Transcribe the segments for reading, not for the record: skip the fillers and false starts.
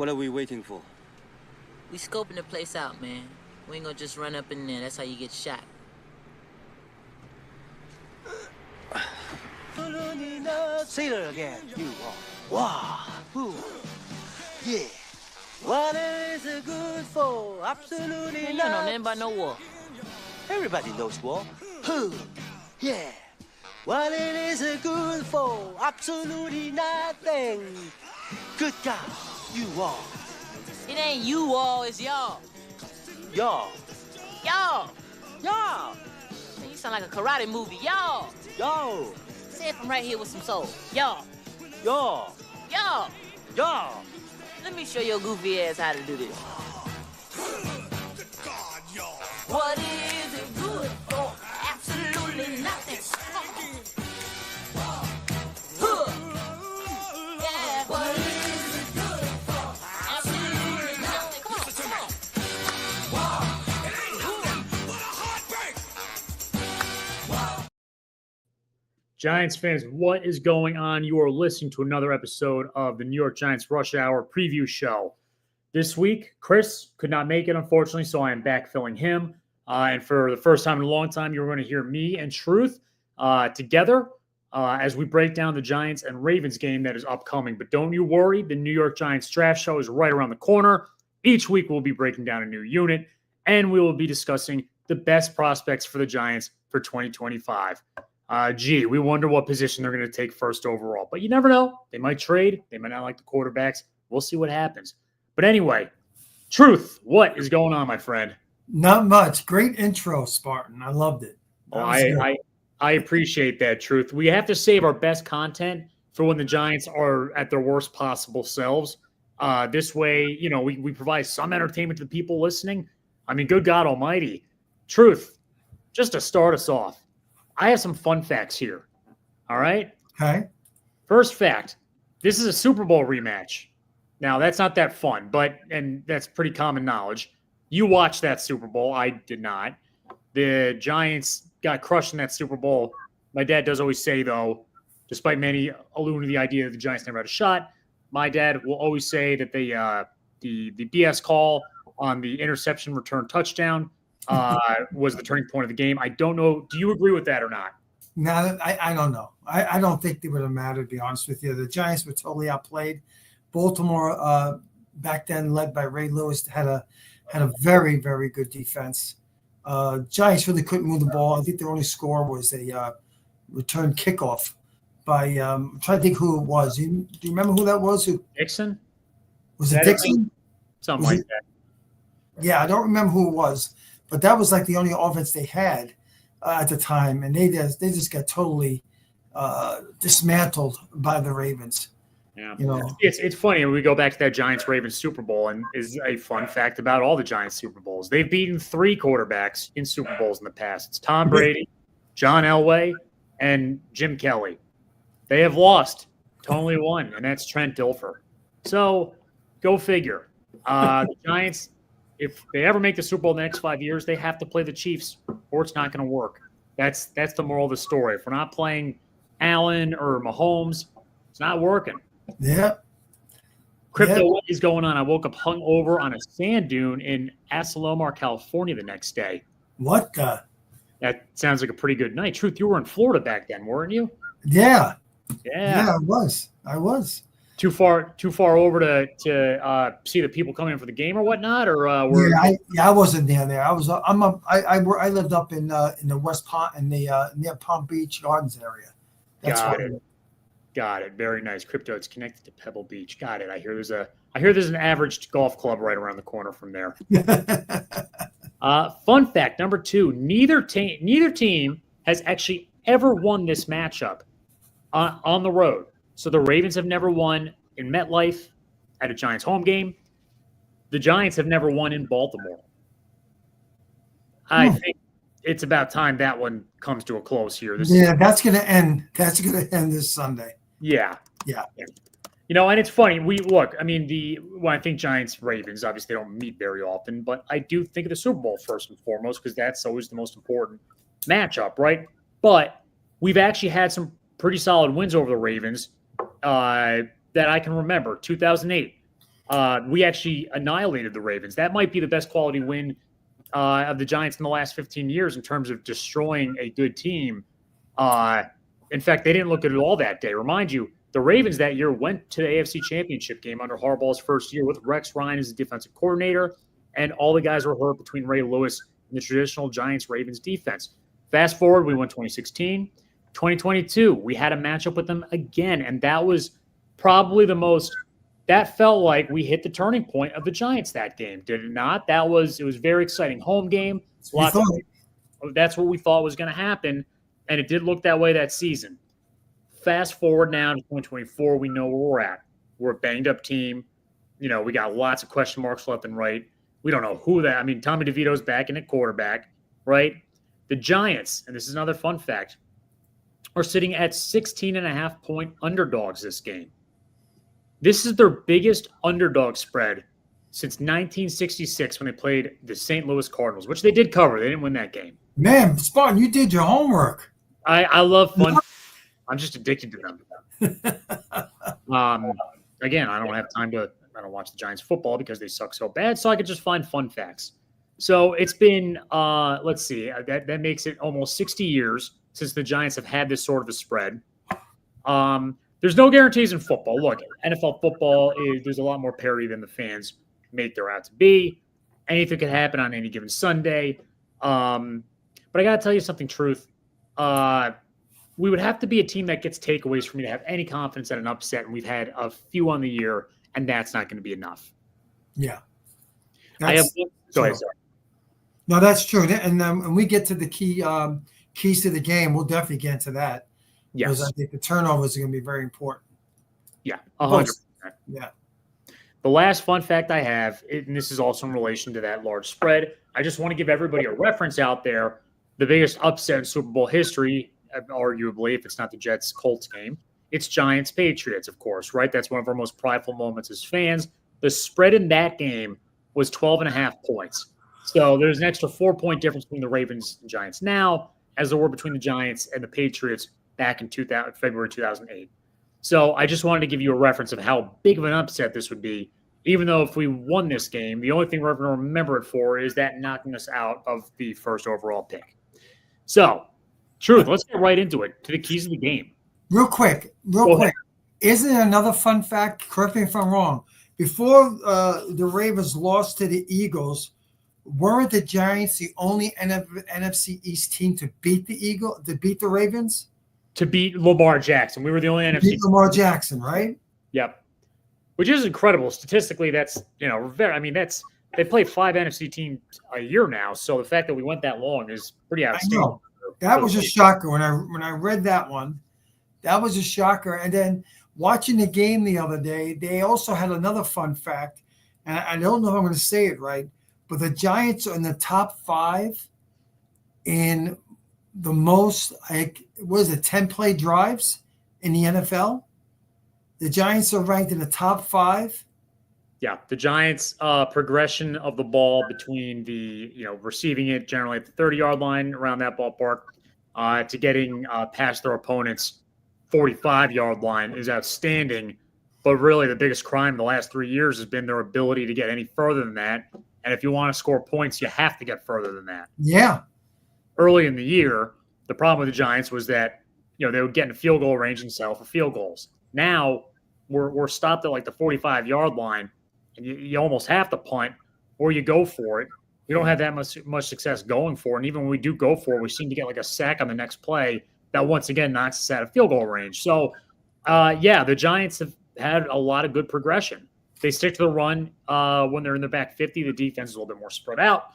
What are we waiting for? We scoping the place out, man. We ain't gonna just run up in there. That's how you get shot. Say that again. You wow. Ooh. Yeah. What is it good for? Absolutely Man, you not. don't know nothing about no war. Everybody knows war. Yeah. What it is it good for? Absolutely nothing. Good God, you all. It ain't you all, it's y'all. Y'all. Y'all. Y'all. Man, you sound like a karate movie. Y'all. Yo. Say it from right here with some soul. Y'all. Y'all. Y'all. Y'all. Let me show your goofy ass how to do this. What is it good for? Absolutely nothing. Yeah, what is it good for? Absolutely nothing. Come on. It ain't nothing but a heartbreak. Giants fans, what is going on? You are listening to another episode of the New York Giants Rush Hour preview show. This week, Chris could not make it, unfortunately, so I am backfilling him. And for the first time in a long time, you're going to hear me and Truth together as we break down the Giants and Ravens game that is upcoming. But don't you worry, the New York Giants draft show is right around the corner. Each week, we'll be breaking down a new unit, and we will be discussing the best prospects for the Giants for 2025. We wonder what position they're going to take first overall. But you never know. They might trade. They might not like the quarterbacks. We'll see what happens. But anyway, Truth, what is going on, my friend? Not much. Great intro, Spartan. I loved it. I appreciate that, Truth. We have to save our best content for when the Giants are at their worst possible selves. This way, we provide some entertainment to the people listening. I mean, good God almighty. Truth, just to start us off, I have some fun facts here. All right? Okay. First fact, this is a Super Bowl rematch. Now, that's not that fun, and that's pretty common knowledge. You watched that Super Bowl. I did not. The Giants got crushed in that Super Bowl. My dad does always say, though, despite many alluding to the idea that the Giants never had a shot, my dad will always say that the BS call on the interception return touchdown was the turning point of the game. I don't know. Do you agree with that or not? No, I don't know. I don't think they would have mattered, to be honest with you. The Giants were totally outplayed. Baltimore, back then led by Ray Lewis, had a very, very good defense. Giants really couldn't move the ball. I think their only score was a return kickoff by I'm trying to think who it was. Do you remember who that was? Dixon? Was it Dixon? Something like that. Yeah, I don't remember who it was, but that was like the only offense they had at the time, and they just got totally dismantled by the Ravens. Yeah, it's funny when we go back to that Giants-Ravens Super Bowl, and is a fun fact about all the Giants Super Bowls. They've beaten 3 quarterbacks in Super Bowls in the past. It's Tom Brady, John Elway, and Jim Kelly. They have lost to only one, and that's Trent Dilfer. So go figure. The Giants, if they ever make the Super Bowl in the next 5 years, they have to play the Chiefs, or it's not going to work. That's the moral of the story. If we're not playing Allen or Mahomes, it's not working. Yeah. Crypto, what is going on? I woke up hungover on a sand dune in Asilomar, California the next day. What the? That sounds like a pretty good night. Truth, you were in Florida back then, weren't you? Yeah. Yeah, I was. Too far over to see the people coming in for the game or whatnot, or I wasn't down there. I lived up in the West Palm in the near Palm Beach Gardens area. Got it. Very nice. Crypto, it's connected to Pebble Beach. Got it. I hear there's an average golf club right around the corner from there. Fun fact number 2: neither team has actually ever won this matchup on the road. So the Ravens have never won in MetLife at a Giants home game. The Giants have never won in Baltimore. I think it's about time that one comes to a close here. That's going to end. That's going to end this Sunday. Yeah. And it's funny. When I think Giants Ravens, obviously they don't meet very often, but I do think of the Super Bowl first and foremost because that's always the most important matchup, right? But we've actually had some pretty solid wins over the Ravens that I can remember. 2008, we actually annihilated the Ravens. That might be the best quality win of the Giants in the last 15 years in terms of destroying a good team. In fact, they didn't look good at all that day. Remind you, the Ravens that year went to the AFC Championship game under Harbaugh's first year with Rex Ryan as the defensive coordinator, and all the guys were hurt between Ray Lewis and the traditional Giants-Ravens defense. Fast forward, we went 2016. 2022, we had a matchup with them again, and that was probably that felt like we hit the turning point of the Giants that game, did it not? It was a very exciting home game. That's what we thought was going to happen, and it did look that way that season. Fast forward now to 2024, we know where we're at. We're a banged-up team. We got lots of question marks left and right. We don't know who that – I mean, Tommy DeVito's back in at quarterback, right? The Giants, and this is another fun fact, are sitting at 16.5-point underdogs this game. This is their biggest underdog spread since 1966 when they played the St. Louis Cardinals, which they did cover. They didn't win that game. Man, Spartan, you did your homework. I love fun. I'm just addicted to them. Again, I don't have time to – I don't watch the Giants football because they suck so bad, so I could just find fun facts. So it's been, let's see, that makes it almost 60 years since the Giants have had this sort of a spread. There's no guarantees in football. Look, NFL football, there's a lot more parity than the fans make there out to be. Anything could happen on any given Sunday. But I got to tell you something, Truth. We would have to be a team that gets takeaways for me to have any confidence at an upset, and we've had a few on the year, and that's not going to be enough. Yeah. Go ahead, sorry. No, that's true. And when we get to the keys to the game, we'll definitely get into that. Yes. Because I think the turnovers are going to be very important. Yeah, 100%. Yeah. The last fun fact I have, and this is also in relation to that large spread, I just want to give everybody a reference out there. The biggest upset in Super Bowl history, arguably, if it's not the Jets-Colts game, it's Giants-Patriots, of course, right? That's one of our most prideful moments as fans. The spread in that game was 12.5 points. So there's an extra 4-point difference between the Ravens and Giants now, as there were between the Giants and the Patriots back in February 2008. So I just wanted to give you a reference of how big of an upset this would be, even though if we won this game, the only thing we're going to remember it for is that knocking us out of the first overall pick. So, Truth, let's get right into it, to the keys of the game. Real quick. Isn't it another fun fact? Correct me if I'm wrong. Before the Ravens lost to the Eagles, weren't the Giants the only NFC East team to beat the Ravens? To beat Lamar Jackson. We were the only NFC. Beat Lamar Jackson, right? Yep. Which is incredible. Statistically, that's, they play 5 NFC teams a year now. So the fact that we went that long is pretty outstanding. That was a shocker. When I read that one, that was a shocker. And then watching the game the other day, they also had another fun fact. And I don't know if I'm going to say it right, but the Giants are in the top 5 in the most, 10-play drives in the NFL. The Giants are ranked in the top 5. Yeah, the Giants' progression of the ball between the, receiving it generally at the 30-yard line around that ballpark to getting past their opponents' 45-yard line is outstanding. But really the biggest crime the last 3 years has been their ability to get any further than that. And if you want to score points, you have to get further than that. Yeah. Early in the year, the problem with the Giants was that, they would get in field goal range and settle for field goals. Now we're stopped at like the 45-yard line, and you almost have to punt or you go for it. We don't have that much success going for it. And even when we do go for it, we seem to get like a sack on the next play that once again knocks us out of field goal range. So, the Giants have had a lot of good progression. They stick to the run when they're in the back 50. The defense is a little bit more spread out.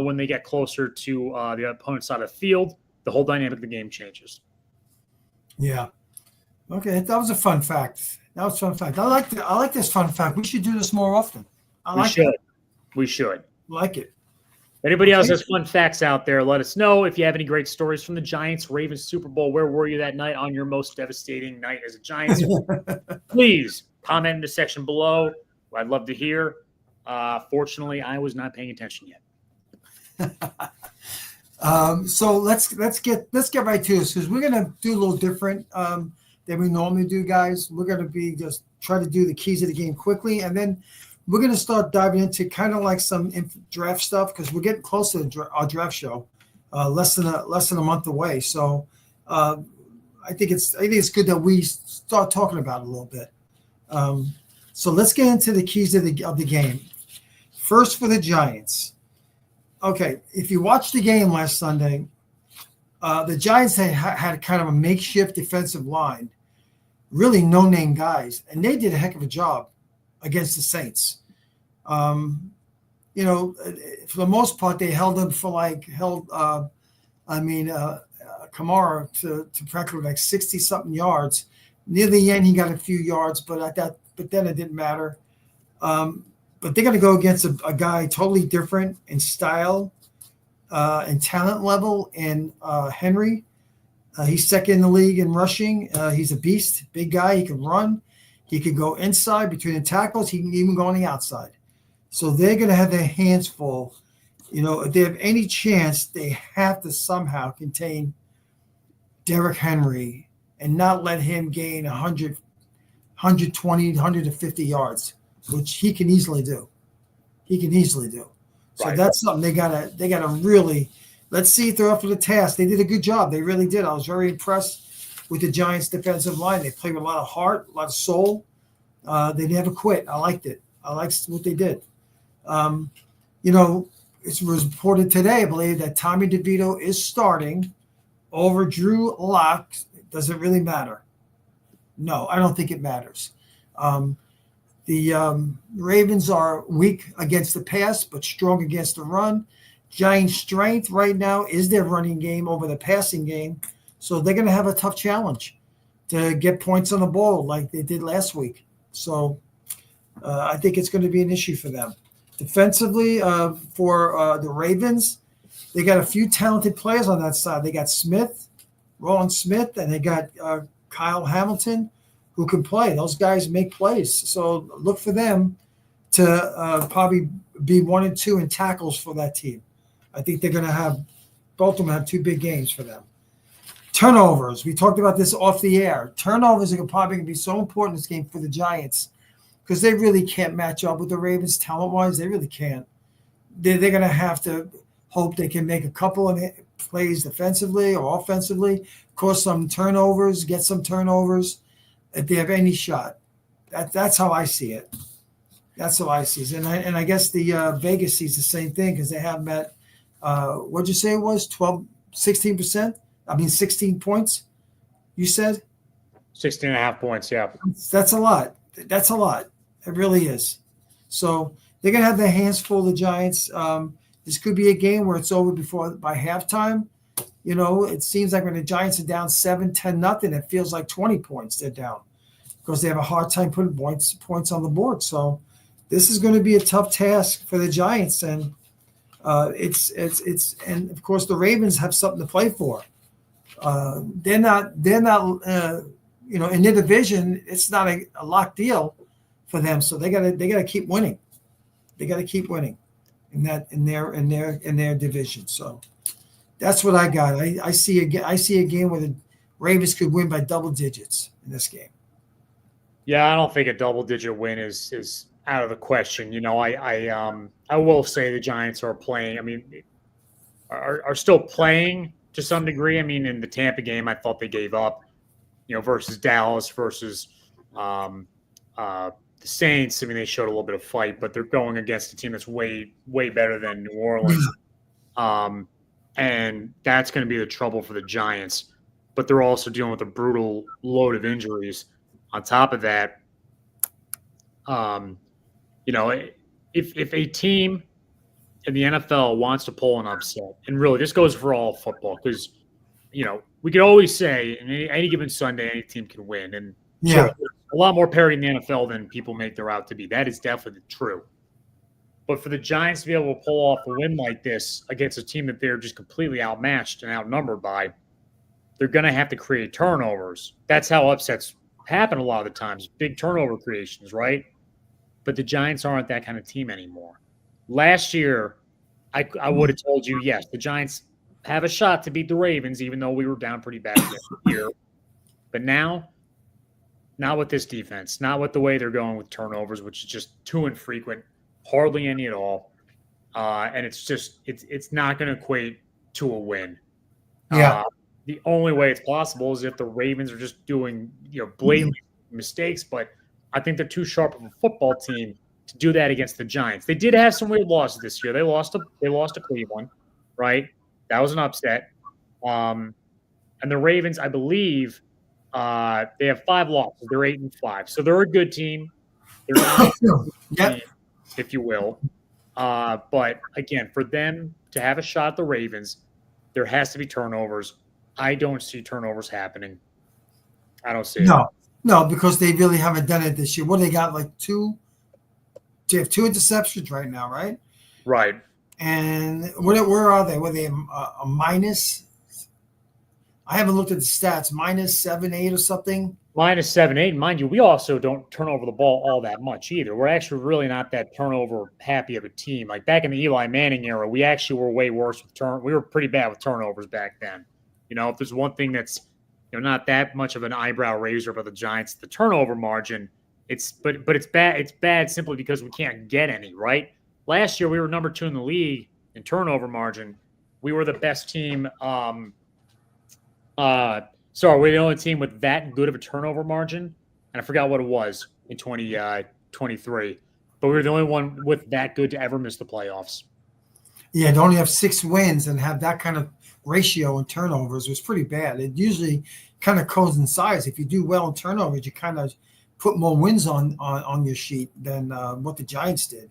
When they get closer to the opponent's side of the field, the whole dynamic of the game changes. Yeah. Okay, that was a fun fact. I like this fun fact. We should do this more often. We should. Like it. Anybody else has fun facts out there, let us know. If you have any great stories from the Giants-Ravens Super Bowl, where were you that night on your most devastating night as a Giants? Please comment in the section below. I'd love to hear. Fortunately, I was not paying attention yet. So let's get right to this, because we're gonna do a little different than we normally do, guys. We're gonna be just try to do the keys of the game quickly, and then we're going to start diving into kind of like some draft stuff because we're getting close to our draft show, less than a month away. So I think it's good that we start talking about it a little bit. So let's get into the keys of the game. First for the Giants. Okay, if you watched the game last Sunday, the Giants had kind of a makeshift defensive line, really no-name guys, and they did a heck of a job against the Saints. For the most part, they held them for Kamara to practically like 60-something yards. Near the end, he got a few yards, but then it didn't matter. But they're going to go against a guy totally different in style and talent level, and Henry. He's second in the league in rushing. He's a beast, big guy. He can run. He can go inside between the tackles. He can even go on the outside. So they're going to have their hands full. If they have any chance, they have to somehow contain Derrick Henry and not let him gain 100, 120, 150 yards, which he can easily do. So Right. That's something they gotta really. Let's see if they're up for the task. They did a good job. They really did. I was very impressed with the Giants' defensive line. They played with a lot of heart, a lot of soul. They never quit. I liked it. I liked what they did. It was reported today, I believe, that Tommy DeVito is starting over Drew Lock. Does it really matter? No, I don't think it matters. The Ravens are weak against the pass, but strong against the run. Giants' strength right now is their running game over the passing game. So they're going to have a tough challenge to get points on the ball like they did last week. So I think it's going to be an issue for them. Defensively, for the Ravens, they got a few talented players on that side. They got Roland Smith, and they got Kyle Hamilton, who can play. Those guys make plays. So look for them to probably be 1 and 2 in tackles for that team. I think they're going to have both of them have 2 big games for them. Turnovers. We talked about this off the air. Turnovers are probably going to be so important in this game for the Giants because they really can't match up with the Ravens talent-wise. They really can't. They're going to have to hope they can make a couple of plays defensively or offensively, cause some turnovers, get some turnovers if they have any shot. That's how I see it. That's how I see it. And I guess the Vegas sees the same thing because they have met, what'd you say it was, 16%? 16 points, you said? 16.5 points, yeah. That's a lot. That's a lot. It really is. So they're going to have their hands full, the Giants. This could be a game where it's over by halftime. It seems like when the Giants are down 7-10-0, it feels like 20 points they're down because they have a hard time putting points on the board. So this is going to be a tough task for the Giants, and it's and of course the Ravens have something to play for. They're not in their division. It's not a locked deal for them, so they gotta keep winning. They gotta keep winning in their division. So that's what I got. I see a game where the Ravens could win by double digits in this game. Yeah, I don't think a double-digit win is out of the question. I will say the Giants are playing. Are still playing to some degree. In the Tampa game, I thought they gave up. Versus Dallas, versus the Saints. They showed a little bit of fight, but they're going against a team that's way better than New Orleans. And that's going to be the trouble for the Giants. But they're also dealing with a brutal load of injuries. On top of that, if a team in the NFL wants to pull an upset, and really this goes for all football, because we could always say any given Sunday any team can win, and sure, a lot more parity in the NFL than people make their out to be. That is definitely true. But for the Giants to be able to pull off a win like this against a team that they're just completely outmatched and outnumbered by, they're going to have to create turnovers. That's how upsets happen a lot of the times, big turnover creations, right? But the Giants aren't that kind of team anymore. Last year, I would have told you, yes, the Giants have a shot to beat the Ravens, even though we were down pretty bad this year. But now, Not with this defense. Not with the way they're going with turnovers, which is just too infrequent, hardly any at all. And it's not going to equate to a win. Yeah. The only way it's possible is if the Ravens are just doing blatant mistakes. But I think they're too sharp of a football team to do that against the Giants. They did have some weird losses this year. They lost to Cleveland, right? That was an upset. And the Ravens, I believe, they have 5 losses. They're 8-5, so they're a good team. They're not team, if you will. But again, for them to have a shot at the Ravens, there has to be turnovers. I don't see turnovers happening. I don't see it. No, because they really haven't done it this year. What, they got like 2? They have 2 interceptions right now, right? Right. And where are they? Were they a minus? I haven't looked at the stats. -7, 8 or something. -7, 8. Mind you, we also don't turn over the ball all that much either. We're actually really not that turnover happy of a team. Like back in the Eli Manning era, we actually were way worse with we were pretty bad with turnovers back then. If there's one thing that's not that much of an eyebrow raiser about the Giants, the turnover margin. But it's bad. It's bad simply because we can't get any, right? Last year we were number 2 in the league in turnover margin. We were the best team. We're the only team with that good of a turnover margin, and I forgot what it was in 2023. But we were the only one with that good to ever miss the playoffs. Yeah, to only have 6 wins and have that kind of ratio in turnovers was pretty bad. It usually kind of coincides. If you do well in turnovers, you kind of put more wins on your sheet than what the Giants did.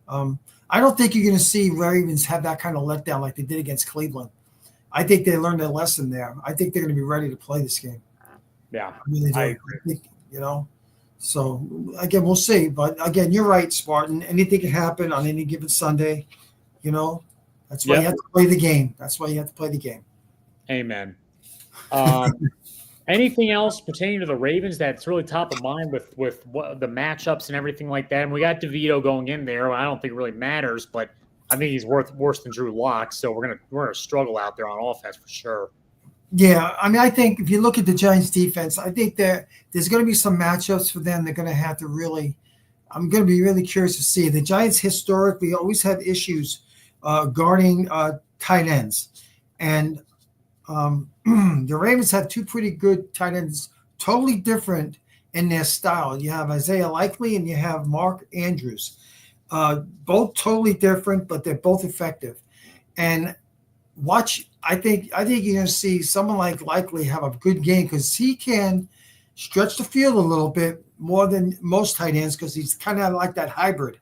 I don't think you're going to see Ravens have that kind of letdown like they did against Cleveland. I think they learned their lesson there. I think they're going to be ready to play this game. Yeah, I really do. I agree. I think, so again, we'll see. But again, you're right, Spartan. Anything can happen on any given Sunday. That's why you have to play the game. That's why you have to play the game. Amen. Anything else pertaining to the Ravens that's really top of mind with what the matchups and everything like that? And we got DeVito going in there. I don't think it really matters, but I think he's worse than Drew Lock, so we're gonna struggle out there on offense for sure. Yeah, I mean, I think if you look at the Giants' defense, I think there's going to be some matchups for them. They're going to have to really. I'm going to be really curious to see. The Giants historically always have issues guarding tight ends, and the Ravens have 2 pretty good tight ends, totally different in their style. You have Isaiah Likely and you have Mark Andrews. Both totally different, but they're both effective. And I think you're going to see someone like Likely have a good game because he can stretch the field a little bit more than most tight ends because he's kind of like that hybrid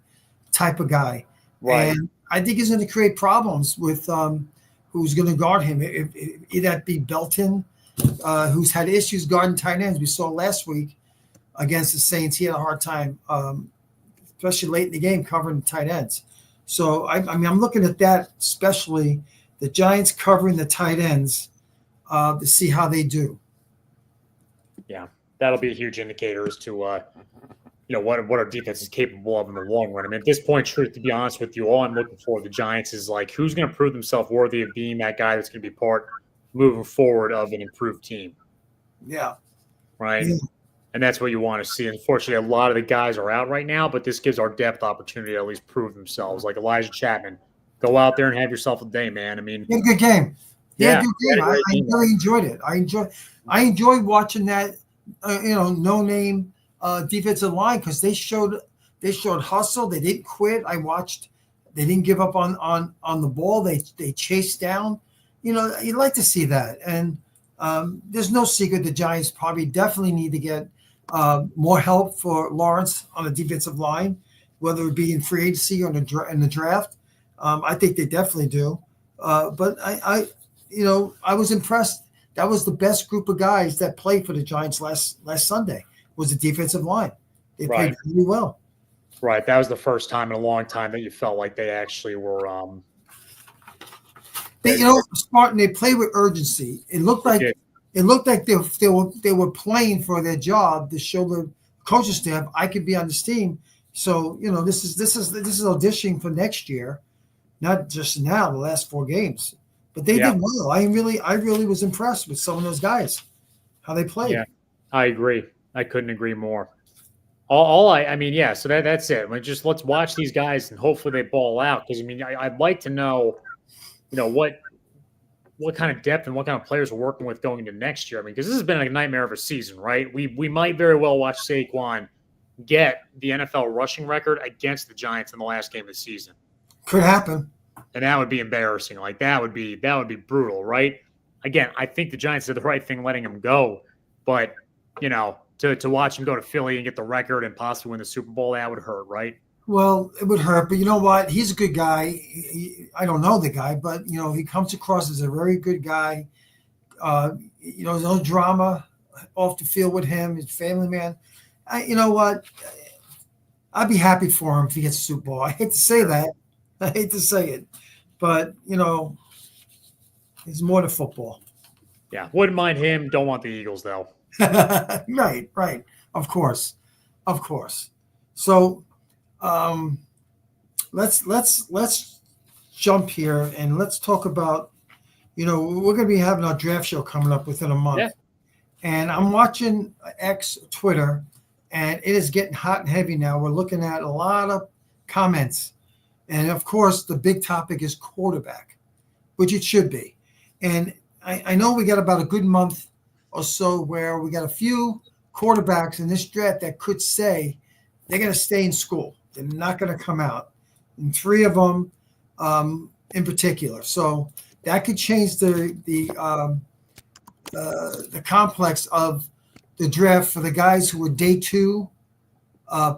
type of guy. Right. And I think he's going to create problems with who's going to guard him. If that be Belton, who's had issues guarding tight ends. We saw last week against the Saints. He had a hard time especially late in the game, covering the tight ends. So, I mean, I'm looking at that, especially the Giants covering the tight ends to see how they do. Yeah, that'll be a huge indicator as to, what our defense is capable of in the long run. I mean, at this point, truth, to be honest with you, all I'm looking for the Giants is, like, who's going to prove themselves worthy of being that guy that's going to be part moving forward of an improved team. Yeah. Right? Yeah. And that's what you want to see. Unfortunately, a lot of the guys are out right now, but this gives our depth opportunity to at least prove themselves. Like Elijah Chapman, go out there and have yourself a day, man. I mean, he had a good game. Yeah, good game. I really enjoyed it. I enjoyed watching that. No name defensive line because they showed hustle. They didn't quit. They didn't give up on the ball. They chased down. You'd like to see that. And there's no secret the Giants definitely need to get more help for Lawrence on the defensive line, whether it be in free agency or in the draft. I think they definitely do. But I was impressed. That was the best group of guys that played for the Giants last Sunday was the defensive line. They played really well. Right. That was the first time in a long time that you felt like they actually were Spartan, they played with urgency. It looked like they were playing for their job to show the coaching staff I could be on this team. So, this is auditioning for next year, not just now, the last 4 games. But they did well. I really was impressed with some of those guys, how they played. Yeah, I agree. I couldn't agree more. I mean, yeah. So that's it. Let's watch these guys and hopefully they ball out. Because I mean, I'd like to know, what kind of depth and what kind of players we're working with going into next year. I mean, because this has been a nightmare of a season, right? We might very well watch Saquon get the NFL rushing record against the Giants in the last game of the season. Could happen. And that would be embarrassing. Like that would be brutal, right? Again, I think the Giants did the right thing letting him go, but to watch him go to Philly and get the record and possibly win the Super Bowl, that would hurt, right? Well, it would hurt, but you know what? He's a good guy. I don't know the guy, but he comes across as a very good guy. No drama off the field with him. He's a family man. You know what? I'd be happy for him if he gets a Super Bowl. I hate to say that. I hate to say it, but he's more than football. Yeah, wouldn't mind him. Don't want the Eagles though. Right. Of course. So, let's jump here and let's talk about. We're going to be having our draft show coming up within a month, yeah. And I'm watching X Twitter, and it is getting hot and heavy now. We're looking at a lot of comments. And, of course, the big topic is quarterback, which it should be. And I know we got about a good month or so where we got a few quarterbacks in this draft that could say they're going to stay in school. They're not going to come out. And 3 of them in particular. So that could change the complex of the draft for the guys who were day 2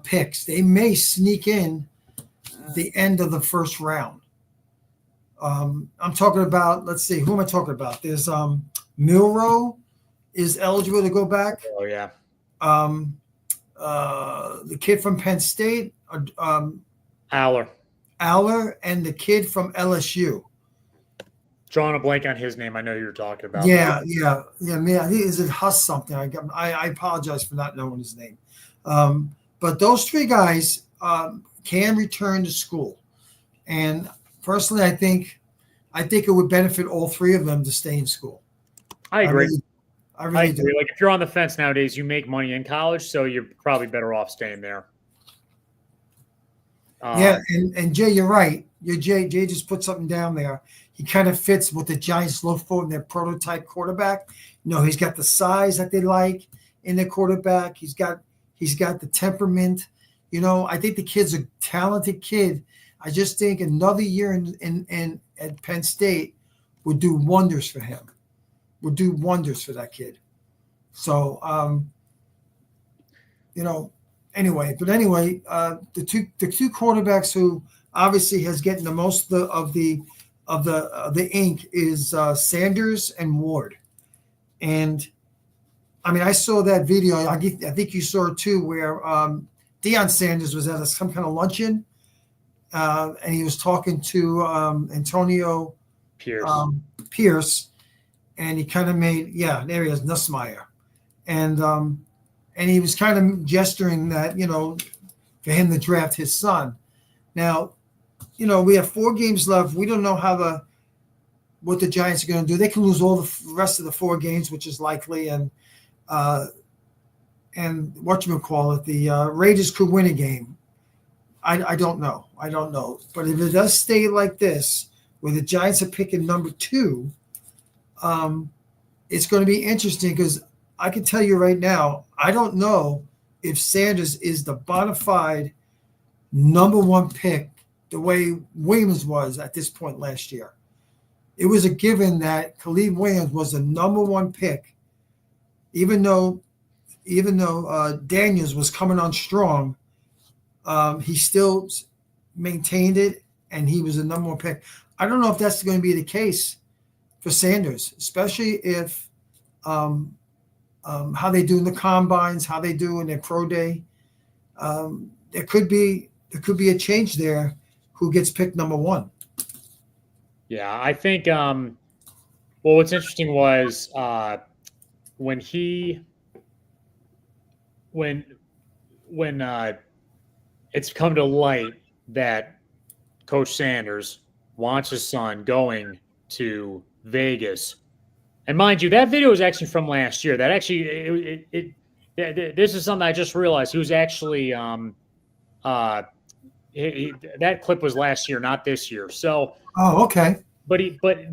picks. They may sneak in the end of the first round. I'm talking about, let's see, who am I talking about? There's Milroe is eligible to go back. Oh, yeah. The kid from Penn State, Aller, and the kid from LSU. Drawing a blank on his name. I know you're talking about. Yeah. Man, I think is it Huss something? I apologize for not knowing his name. But those 3 guys can return to school, and personally, I think it would benefit all 3 of them to stay in school. I agree. I really do. Like if you're on the fence nowadays, you make money in college, so you're probably better off staying there. And Jay, you're right. Jay just put something down there. He kind of fits what the Giants look for in their prototype quarterback. He's got the size that they like in their quarterback. He's got the temperament. I think the kid's a talented kid. I just think another year in at Penn State would do wonders for him. Would do wonders for that kid. So, anyway, the two quarterbacks who obviously has getting the most of the ink is Sanders and Ward. And I mean, I saw that video. I think you saw it too, where Deion Sanders was at some kind of luncheon, and he was talking to Antonio Pierce, and he kind of made, there he is, Nussmeier, and he was kind of gesturing that for him to draft his son. Now, we have 4 games left. We don't know what the Giants are going to do. They can lose all the rest of the 4 games, which is likely, and whatchamacallit, the Raiders could win a game. I don't know. But if it does stay like this, where the Giants are picking number 2, it's going to be interesting because I can tell you right now, I don't know if Sanders is the bona fide number 1 pick the way Williams was at this point last year. It was a given that Khalid Williams was the number 1 pick, even though Daniels was coming on strong. He still maintained it, and he was the number 1 pick. I don't know if that's going to be the case for Sanders, especially if how they do in the combines, how they do in their pro day. There could be a change there. Who gets picked number 1? Yeah, I think. What's interesting was when it's come to light that Coach Sanders wants his son going to Vegas. And mind you, that video is actually from last year. That actually This is something I just realized. He was actually that clip was last year, not this year. So, Oh, okay. but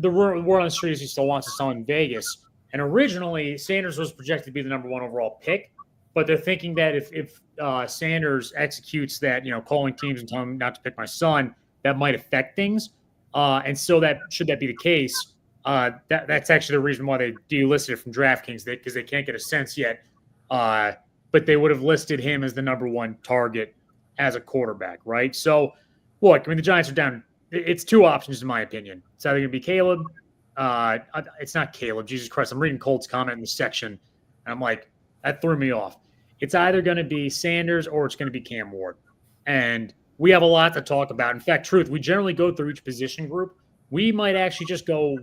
the word on the street is he still wants to sell in Vegas. And originally, Sanders was projected to be the number 1 overall pick, but they're thinking that if Sanders executes that, calling teams and telling them not to pick my son, that might affect things. And so that should that be the case, that's actually the reason why they delisted it from DraftKings, because they can't get a sense yet. But they would have listed him as the number 1 target as a quarterback, right? So, look, I mean, the Giants are down. It's 2 options, in my opinion. It's either going to be Caleb. It's not Caleb. Jesus Christ. I'm reading Colt's comment in the section, and I'm like, that threw me off. It's either going to be Sanders or it's going to be Cam Ward. And we have a lot to talk about. In fact, Truth, we generally go through each position group. We might actually just go,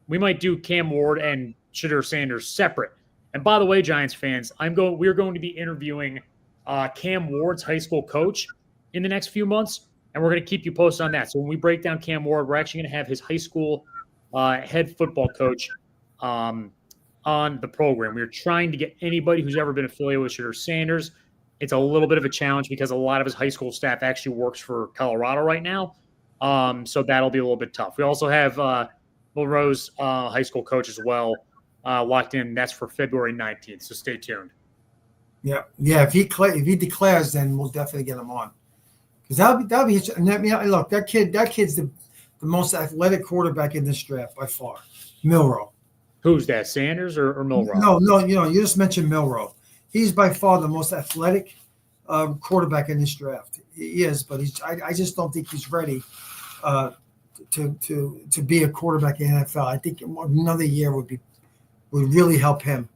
we might do Cam Ward and Shedeur Sanders separate. And by the way, Giants fans, we're going to be interviewing Cam Ward's high school coach in the next few months, and we're going to keep you posted on that. So when we break down Cam Ward, we're actually going to have his high school head football coach on the program. We're trying to get anybody who's ever been affiliated with Shedeur Sanders. It's a little bit of a challenge because a lot of his high school staff actually works for Colorado right now. So that'll be a little bit tough. We also have Monroe's high school coach as well locked in. That's for February 19th. So stay tuned. Yeah. If he declares, then we'll definitely get him on. Because that'll be. Look, that kid's the most athletic quarterback in this draft by far. Milroe. Who's that? Sanders or Milroe? No. You just mentioned Milroe. He's by far the most athletic quarterback in this draft. He is, but I just don't think he's ready to be a quarterback in the NFL. I think another year would really help him.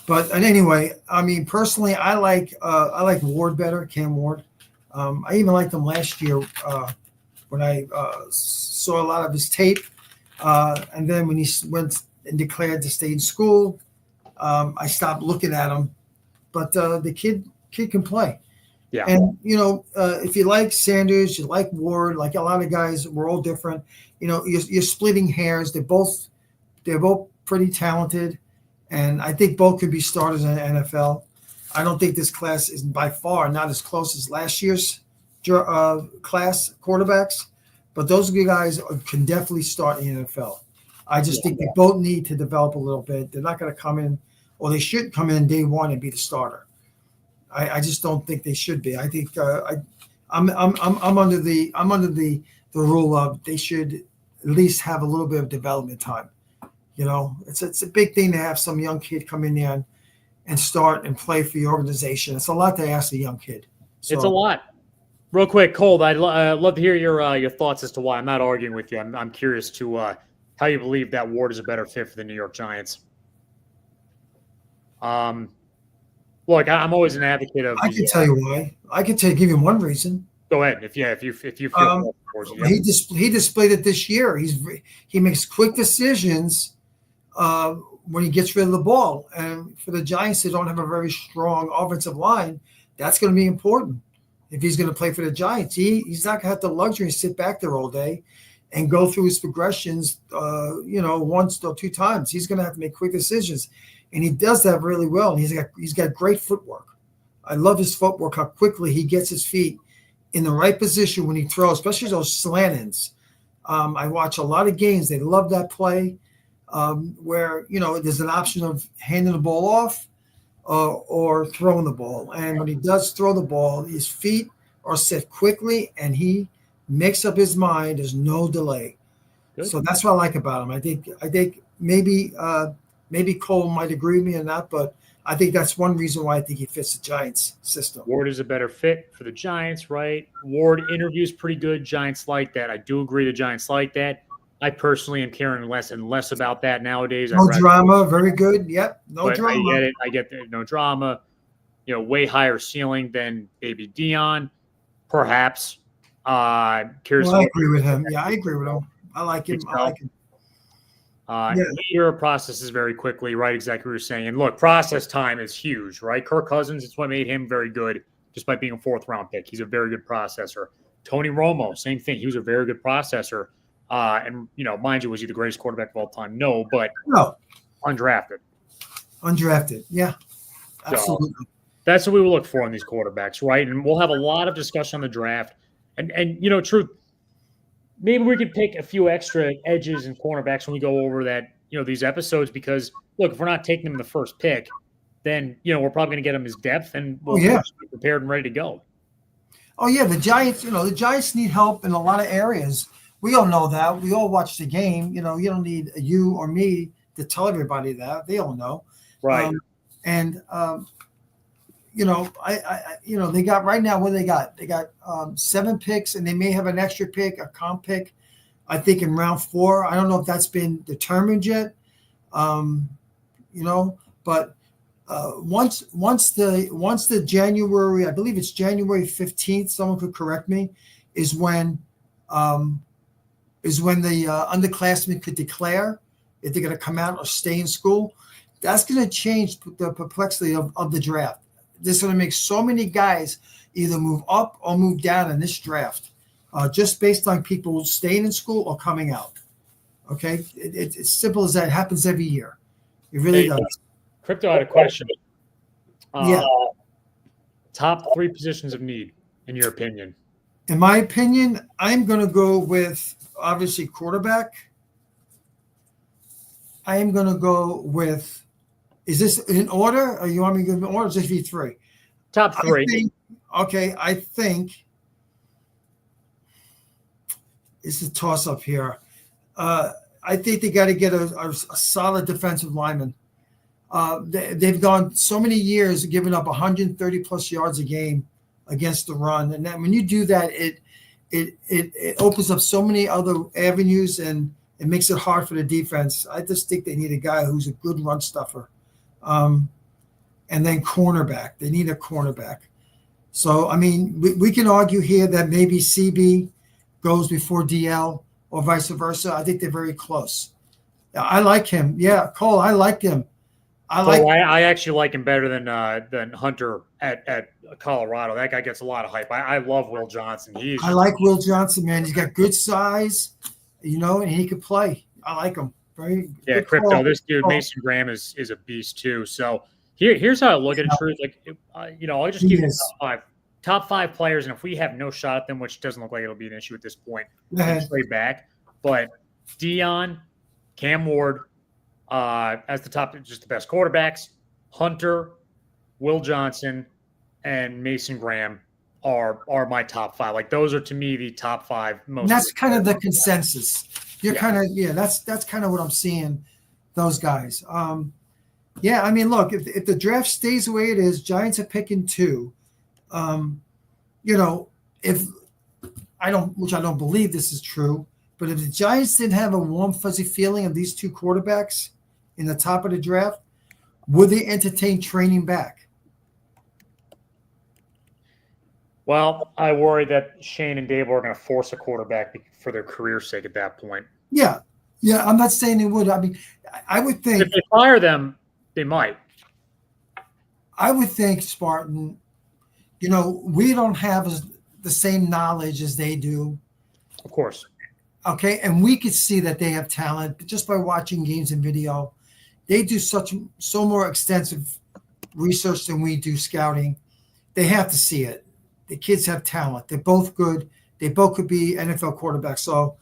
But anyway, I mean, personally, I like Ward better, Cam Ward. I even liked him last year when I saw a lot of his tape, and then when he went and declared to stay in school, I stopped looking at him. But the kid can play. Yeah. And if you like Sanders, you like Ward, like a lot of guys, we're all different. You're splitting hairs. They're both pretty talented, and I think both could be starters in the NFL. I don't think this class is by far not as close as last year's class quarterbacks, but those guys can definitely start in the NFL. I just think they both need to develop a little bit. They're not going to come in, or they should come in day 1 and be the starter. I just don't think they should be. I think I'm under the rule of they should at least have a little bit of development time. It's a big thing to have some young kid come in there and start and play for your organization. It's a lot to ask a young kid. So, it's a lot. Real quick, Colt, I'd love to hear your thoughts as to why. I'm not arguing with you. I'm curious to how you believe that Ward is a better fit for the New York Giants. Look, I'm always an advocate of. I can tell you why. I can give you one reason. Go ahead if you feel. He displayed it this year. He makes quick decisions when he gets rid of the ball, and for the Giants, they don't have a very strong offensive line. That's going to be important if he's going to play for the Giants. He's not going to have the luxury to sit back there all day and go through his progressions, once or 2 times. He's going to have to make quick decisions, and he does that really well. And he's got great footwork. I love his footwork, how quickly he gets his feet in the right position when he throws, especially those slant-ins. I watch a lot of games. They love that play where, there's an option of handing the ball off or throwing the ball. And when he does throw the ball, his feet are set quickly and he makes up his mind. There's no delay. Good. So that's what I like about him. I think maybe Cole might agree with me or not, but I think that's one reason why I think he fits the Giants system. Ward is a better fit for the Giants, right? Ward interviews pretty good. Giants like that. I do agree the Giants like that. I personally am caring less and less about that nowadays. No drama. Very good. Yep. No drama. I get it. I get that. No drama. Way higher ceiling than Baby Dion, perhaps. Curious. Well, I agree with him. Yeah, I agree with him. I like him. Leader processes very quickly, right? Exactly what you're saying. And look, process time is huge, right? Kirk Cousins, it's what made him very good just by being a 4th-round pick. He's a very good processor. Tony Romo, same thing. He was a very good processor. And mind you, was he the greatest quarterback of all time? No, but undrafted. Undrafted. Yeah, absolutely. So that's what we will look for in these quarterbacks, right? And we'll have a lot of discussion on the draft. And Truth, maybe we could pick a few extra edges and cornerbacks when we go over that, these episodes, because look, if we're not taking them in the first pick, then, we're probably going to get them as depth, and we'll be prepared and ready to go. Oh yeah. The Giants need help in a lot of areas. We all know that. We all watch the game. You don't need you or me to tell everybody that. They all know. Right. They got right now, what do they got? They got 7 picks, and they may have an extra pick, a comp pick, I think in round 4. I don't know if that's been determined yet. But once the January, I believe it's January 15th, someone could correct me, is when the underclassmen could declare if they're going to come out or stay in school. That's going to change the perplexity of the draft. This is going to make so many guys either move up or move down in this draft, just based on people staying in school or coming out. Okay, it's simple as that. It happens every year. It really does. Crypto had a question. Yeah. Top 3 positions of need, in your opinion? In my opinion, I'm going to go with, obviously, quarterback. I am going to go with, is this in order? Or you want me to give an order? Or just be 3? Top 3. I think it's a toss-up here. I think they got to get a solid defensive lineman. They've gone so many years giving up 130-plus yards a game against the run. And then when you do that, it opens up so many other avenues, and it makes it hard for the defense. I just think they need a guy who's a good run stuffer. And then cornerback. They need a cornerback. So, I mean, we can argue here that maybe CB goes before DL or vice versa. I think they're very close. I like him. Yeah, Cole, I like him. I actually like him better than Hunter at Colorado. That guy gets a lot of hype. I love Will Johnson. I like Will Johnson, man. He's got good size, and he can play. I like him. Crypto. Call. This dude, Mason Graham, is a beast too. So here's how I look at it. Truth, I'll just give you the top five players, and if we have no shot at them, which doesn't look like it'll be an issue at this point, trade back. But Dion, Cam Ward, as the top, just the best quarterbacks. Hunter, Will Johnson, and Mason Graham are my top 5. Like, those are, to me, the top 5 most. And that's kind of the consensus. You're kind of that's kind of what I'm seeing. Those guys. I mean, look, if the draft stays the way it is, Giants are picking 2. If I don't believe this is true, but if the Giants didn't have a warm, fuzzy feeling of these 2 quarterbacks in the top of the draft, would they entertain training back? Well, I worry that Shane and Dave are going to force a quarterback for their career's sake at that point. Yeah. I'm not saying they would. I mean, I would think if they fire them, they might. I would think, Spartan, we don't have the same knowledge as they do. Of course. Okay, and we could see that they have talent just by watching games and video. They do so more extensive research than we do scouting. They have to see it. The kids have talent. They're both good. They both could be NFL quarterbacks. So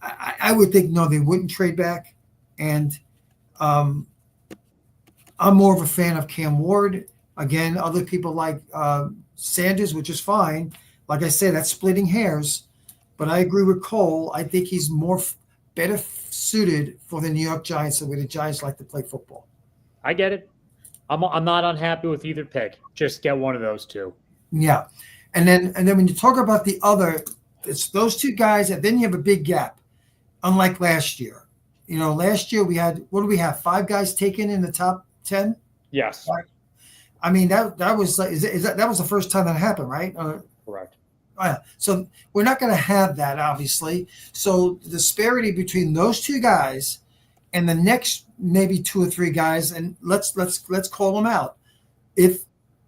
I would think, no, they wouldn't trade back. And I'm more of a fan of Cam Ward. Again, other people like Sanders, which is fine. Like I said, that's splitting hairs. But I agree with Cole. I think he's better suited for the New York Giants, the way the Giants like to play football. I get it. I'm not unhappy with either pick. Just get one of those 2. Yeah. And then when you talk about the other, it's those 2 guys, and then you have a big gap, unlike last year. Last year we had, what do we have, 5 guys taken in the top 10? Yes. I mean, that was that was the first time that happened, right? Correct. So we're not going to have that, obviously. So the disparity between those 2 guys and the next maybe 2 or 3 guys, and let's call them out. If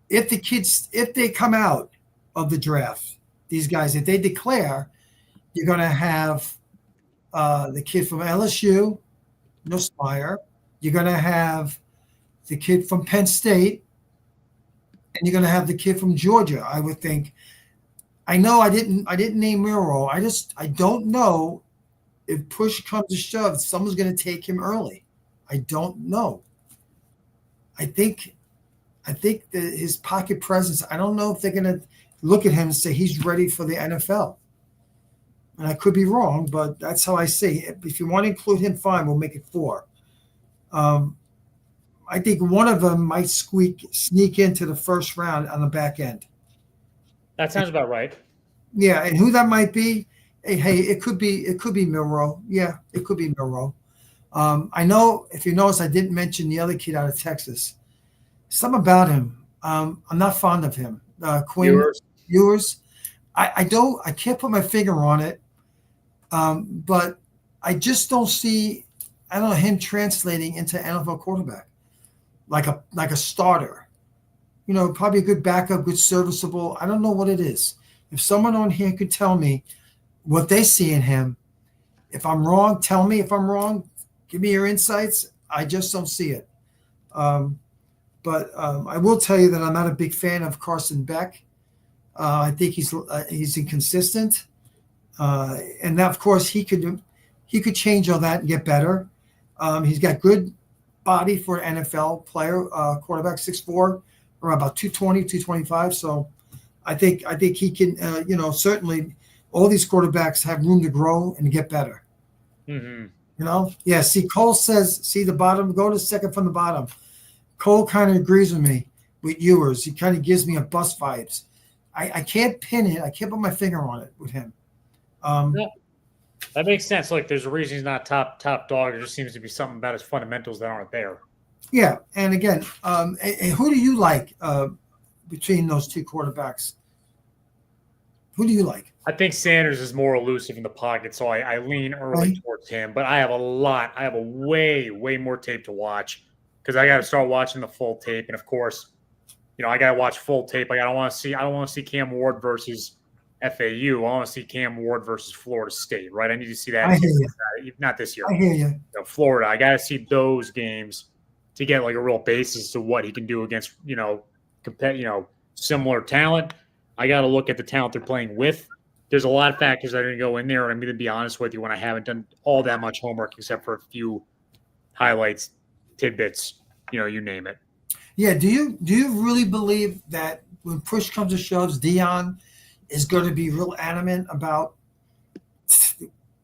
they come out of the draft, these guys, if they declare, you're going to have the kid from LSU, no Spire. You're going to have the kid from Penn State, and you're going to have the kid from Georgia, I would think. I know I didn't name Miro. I don't know if push comes to shove, someone's going to take him early. I don't know. I think that his pocket presence, I don't know if they're going to look at him and say he's ready for the NFL. And I could be wrong, but that's how I see it. If you want to include him, fine, we'll make it 4. I think one of them might sneak into the first round on the back end. That sounds about right. Yeah, and who that might be, hey, it could be Milroe. Yeah, it could be Milroe. I know, if you notice, I didn't mention the other kid out of Texas. Something about him. I'm not fond of him. Quinn Ewers. I can't put my finger on it. But I just don't see, I don't know, him translating into NFL quarterback like a starter. Probably a good backup, good serviceable. I don't know what it is. If someone on here could tell me what they see in him, if I'm wrong, tell me if I'm wrong. Give me your insights. I just don't see it. But I will tell you that I'm not a big fan of Carson Beck. I think he's inconsistent, and that, of course, he could change all that and get better. He's got good body for an NFL player, quarterback, 6'4", or about 220, 225. So I think he can. Certainly, all these quarterbacks have room to grow and get better. Mm-hmm. Yeah. See, Cole says, see the bottom. Go to second from the bottom. Cole kind of agrees with me with Ewers. He kind of gives me a bus vibes. I can't pin it. I can't put my finger on it with him. Yeah, that makes sense. Like, there's a reason he's not top dog. There just seems to be something about his fundamentals that aren't there. Yeah, and again, and who do you like between those two quarterbacks? Who do you like? I think Sanders is more elusive in the pocket, so I lean early towards him. But I have a way more tape to watch because I got to start watching the full tape. And of course, I got to watch full tape. I don't want to see Cam Ward versus FAU. I want to see Cam Ward versus Florida State, right? I need to see that. I hear you. Not this year. I hear you. Florida. I got to see those games to get like a real basis to what he can do against, similar talent. I got to look at the talent they're playing with. There's a lot of factors that are going to go in there. And I'm going to be honest with you, when I haven't done all that much homework except for a few highlights, tidbits, you name it. Yeah. Do you really believe that when push comes to shoves, Deion is going to be real adamant about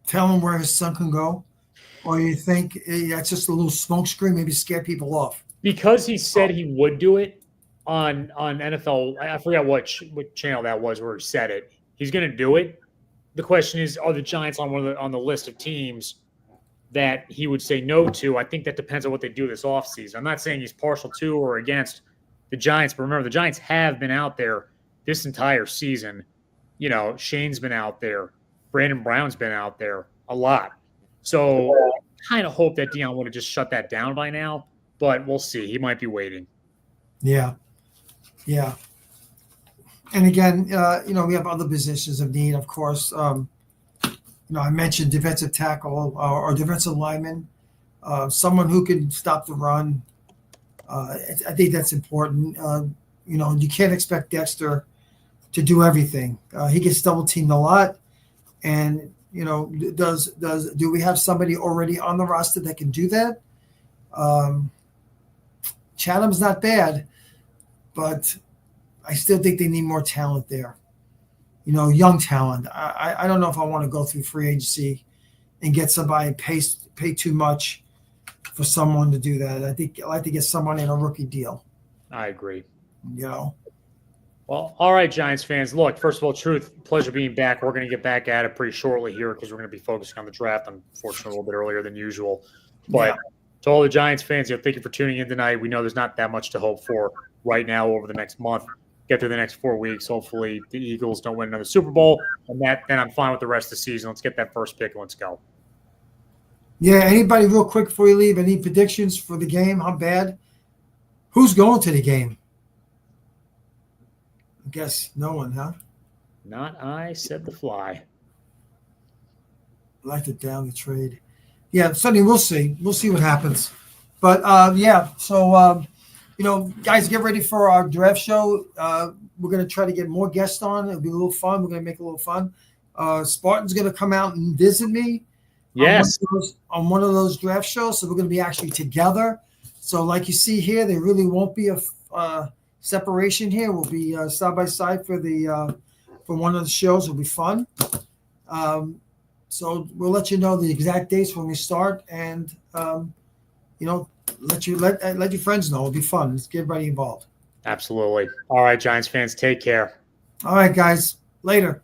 telling where his son can go? Or you think that's just a little smokescreen, maybe scare people off? Because he said he would do it on NFL. I forgot what channel that was where he said it. He's going to do it. The question is, are the Giants on the list of teams that he would say no to? I think that depends on what they do this offseason. I'm not saying he's partial to or against the Giants, but remember, the Giants have been out there this entire season. Shane's been out there. Brandon Brown's been out there a lot. So I kind of hope that Deion would have just shut that down by now, but we'll see. He might be waiting. Yeah. Yeah. And again, we have other positions of need, of course. I mentioned defensive tackle or defensive lineman, someone who can stop the run. I think that's important. You can't expect Dexter to do everything. He gets double teamed a lot. And, do we have somebody already on the roster that can do that? Chatham's not bad, but I still think they need more talent there. Young talent. I don't know if I want to go through free agency and get somebody pay too much for someone to do that. I think I like to get someone in a rookie deal. I agree. Well, all right, Giants fans. Look, first of all, Truth, pleasure being back. We're going to get back at it pretty shortly here because we're going to be focusing on the draft, unfortunately, a little bit earlier than usual. But to all the Giants fans, thank you for tuning in tonight. We know there's not that much to hope for right now over the next month. Get through the next 4 weeks. Hopefully the Eagles don't win another Super Bowl. And then I'm fine with the rest of the season. Let's get that first pick and let's go. Yeah, anybody real quick before you leave, any predictions for the game? How bad? Who's going to the game? I guess no one, huh? Not I, said the fly. I like to down the trade. Yeah, Sonny, we'll see. We'll see what happens. But yeah, so guys, get ready for our draft show. We're gonna try to get more guests on. It'll be a little fun. We're gonna make it a little fun. Spartan's gonna come out and visit me. Yes. On one of those draft shows. So we're gonna be actually together. So like you see here, there really won't be a separation here. We'll be side by side for one of the shows. It'll be fun. So we'll let you know the exact dates when we start, and let your friends know. It'll be fun. Let's get everybody involved. Absolutely. All right, Giants fans, take care. All right, guys. Later.